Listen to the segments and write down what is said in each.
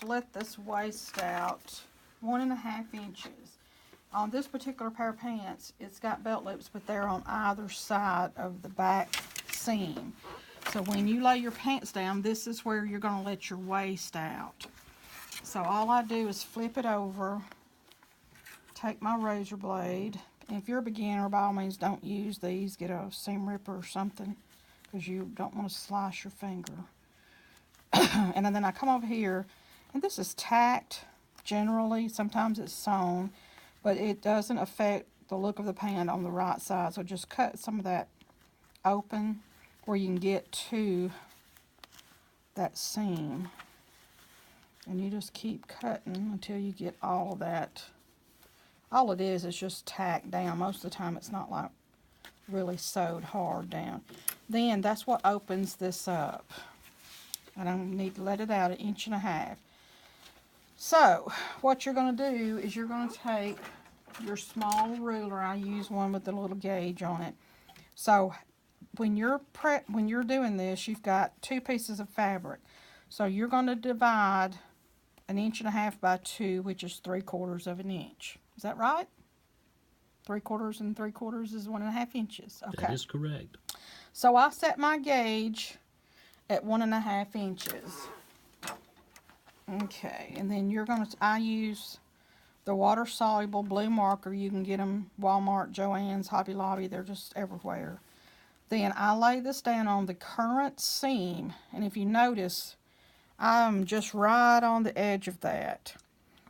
let this waist out 1.5 inches. On this particular pair of pants, it's got belt loops, but they're on either side of the back seam. So when you lay your pants down, this is where you're going to let your waist out. So all I do is flip it over, take my razor blade, and if you're a beginner, by all means don't use these. Get a seam ripper or something, because you don't want to slice your finger. And then I come over here, and this is tacked generally. Sometimes it's sewn, but it doesn't affect the look of the pant on the right side. So just cut some of that open where you can get to that seam. And you just keep cutting until you get all of that. All it is just tacked down. Most of the time it's not like really sewed hard down. Then that's what opens this up. And I need to let it out 1.5 inches. So what you're going to do is you're going to take your small ruler. I use one with the little gauge on it. So when you're doing this, you've got 2 pieces of fabric. So you're going to divide 1.5 inches by 2, which is 3/4 of an inch. Is that right? 3/4 and 3/4 is 1.5 inches. Okay. That is correct. So I set my gauge at 1.5 inches. Okay, and then I use the water-soluble blue marker. You can get them Walmart, Joann's, Hobby Lobby. They're just everywhere. Then I lay this down on the current seam, and if you notice, I'm just right on the edge of that.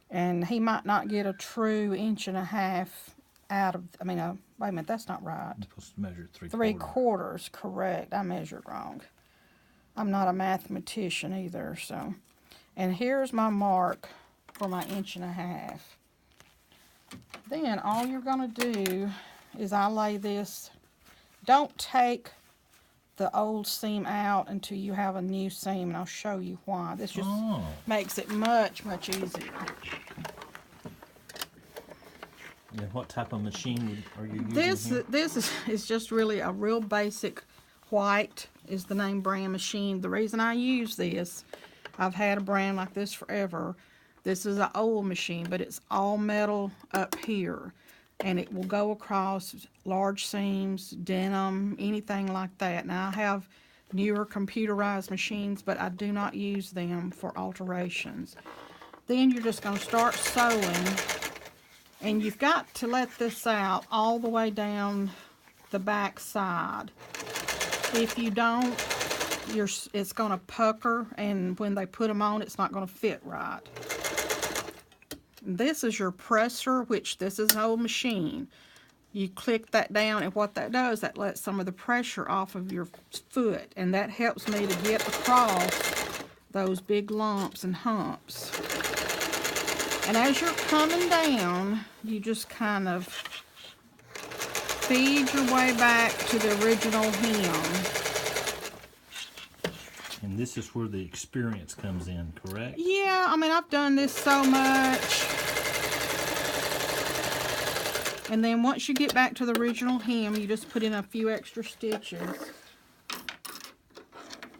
And he might not get a true 1.5 inches out of, wait a minute, that's not right. You're supposed to measure 3/4. 3/4, correct. I measured wrong. I'm not a mathematician either, so. And here's my mark for my 1.5 inches. Then all you're going to do is I lay this. Don't take the old seam out until you have a new seam, and I'll show you why. This just makes it much, much easier. And what type of machine are you using here? This is just really a real basic white is the name brand machine. The reason I use this, I've had a brand like this forever. This is an old machine, but it's all metal up here. And it will go across large seams, denim, anything like that. Now I have newer computerized machines, but I do not use them for alterations. Then you're just going to start sewing. And you've got to let this out all the way down the back side. If you don't, it's going to pucker, and when they put them on, it's not going to fit right. This is your presser, which this is an old machine. You click that down, and what that does, that lets some of the pressure off of your foot, and that helps me to get across those big lumps and humps. And as you're coming down, you just kind of feed your way back to the original hem. And this is where the experience comes in, correct? Yeah, I've done this so much. And then once you get back to the original hem, you just put in a few extra stitches.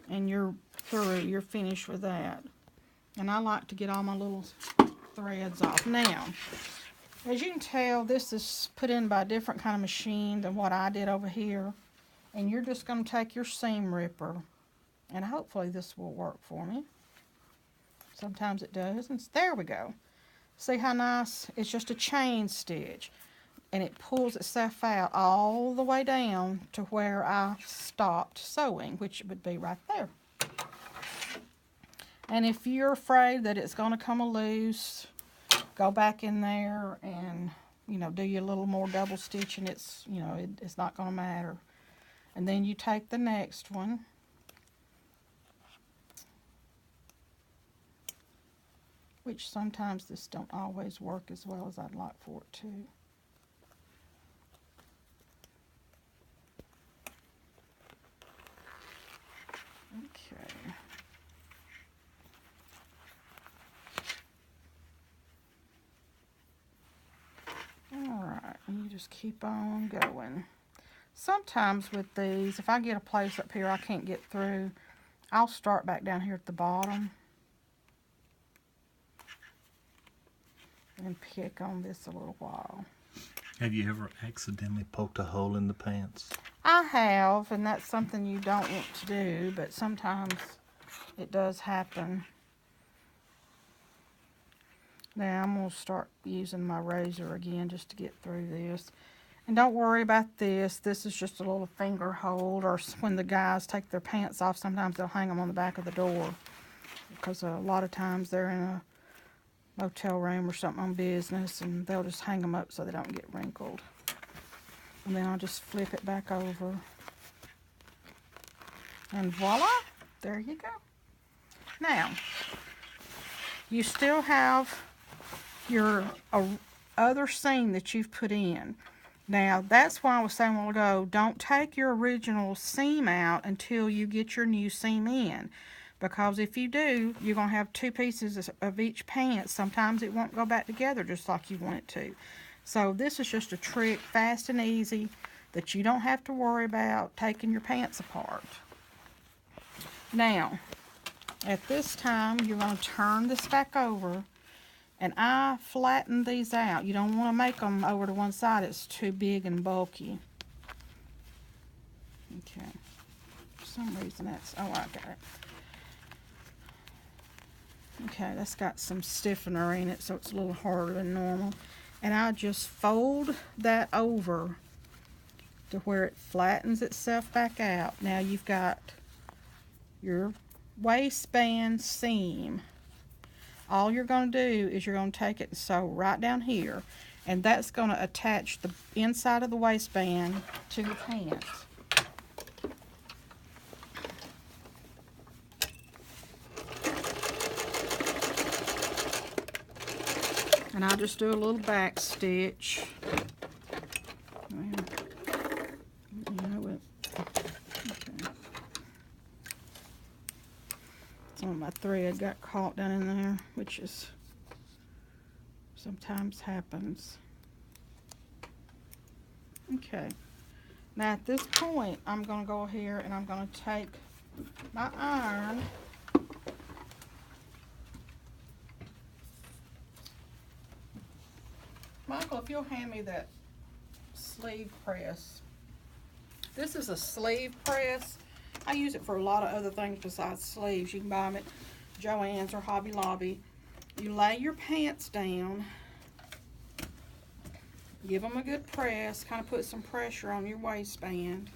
And you're through, you're finished with that. And I like to get all my little threads off. Now, as you can tell, this is put in by a different kind of machine than what I did over here. And you're just going to take your seam ripper, and hopefully this will work for me. Sometimes it does, and there we go. See how nice? It's just a chain stitch, and it pulls itself out all the way down to where I stopped sewing, which would be right there. And if you're afraid that it's going to come loose, go back in there and, do your little more double stitching. It's, it's not going to matter. And then you take the next one. Which sometimes this don't always work as well as I'd like for it to. Okay. Alright, and you just keep on going. Sometimes with these, if I get a place up here I can't get through, I'll start back down here at the bottom. and pick on this a little while. Have you ever accidentally poked a hole in the pants? I have, and that's something you don't want to do, but sometimes it does happen. Now I'm going to start using my razor again just to get through this. And don't worry about this. This is just a little finger hold, or when the guys take their pants off, sometimes they'll hang them on the back of the door. Because a lot of times they're in a motel room or something on business, and they'll just hang them up so they don't get wrinkled. And then I'll just flip it back over. And voila, there you go. Now, you still have your other seam that you've put in. Now, that's why I was saying a while ago, don't take your original seam out until you get your new seam in. Because if you do, you're going to have two pieces of each pant. Sometimes it won't go back together just like you want it to. So this is just a trick, fast and easy, that you don't have to worry about taking your pants apart. Now, at this time, you're going to turn this back over. And I flatten these out. You don't want to make them over to one side. It's too big and bulky. Okay. For some reason that's... Oh, I got it. Okay, that's got some stiffener in it, so it's a little harder than normal. And I just fold that over to where it flattens itself back out. Now you've got your waistband seam. All you're going to do is you're going to take it and sew right down here, and that's going to attach the inside of the waistband to the pants. And I'll just do a little back stitch. Some of my thread got caught down in there, which is sometimes happens. Okay. Now at this point, I'm going to go here and I'm going to take my iron. Michael, if you'll hand me that sleeve press. This is a sleeve press. I use it for a lot of other things besides sleeves. You can buy them at Joann's or Hobby Lobby. You lay your pants down, give them a good press, kind of put some pressure on your waistband,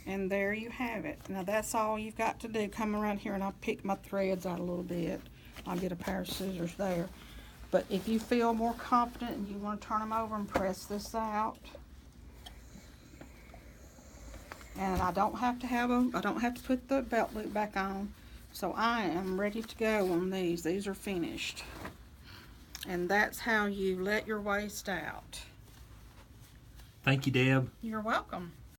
and there you have it. Now that's all you've got to do. Come around here and I'll pick my threads out a little bit. I'll get a pair of scissors there. But if you feel more confident and you want to turn them over and press this out, and I don't have to have them, I don't have to put the belt loop back on. So I am ready to go on these. These are finished. And that's how you let your waist out. Thank you, Deb. You're welcome.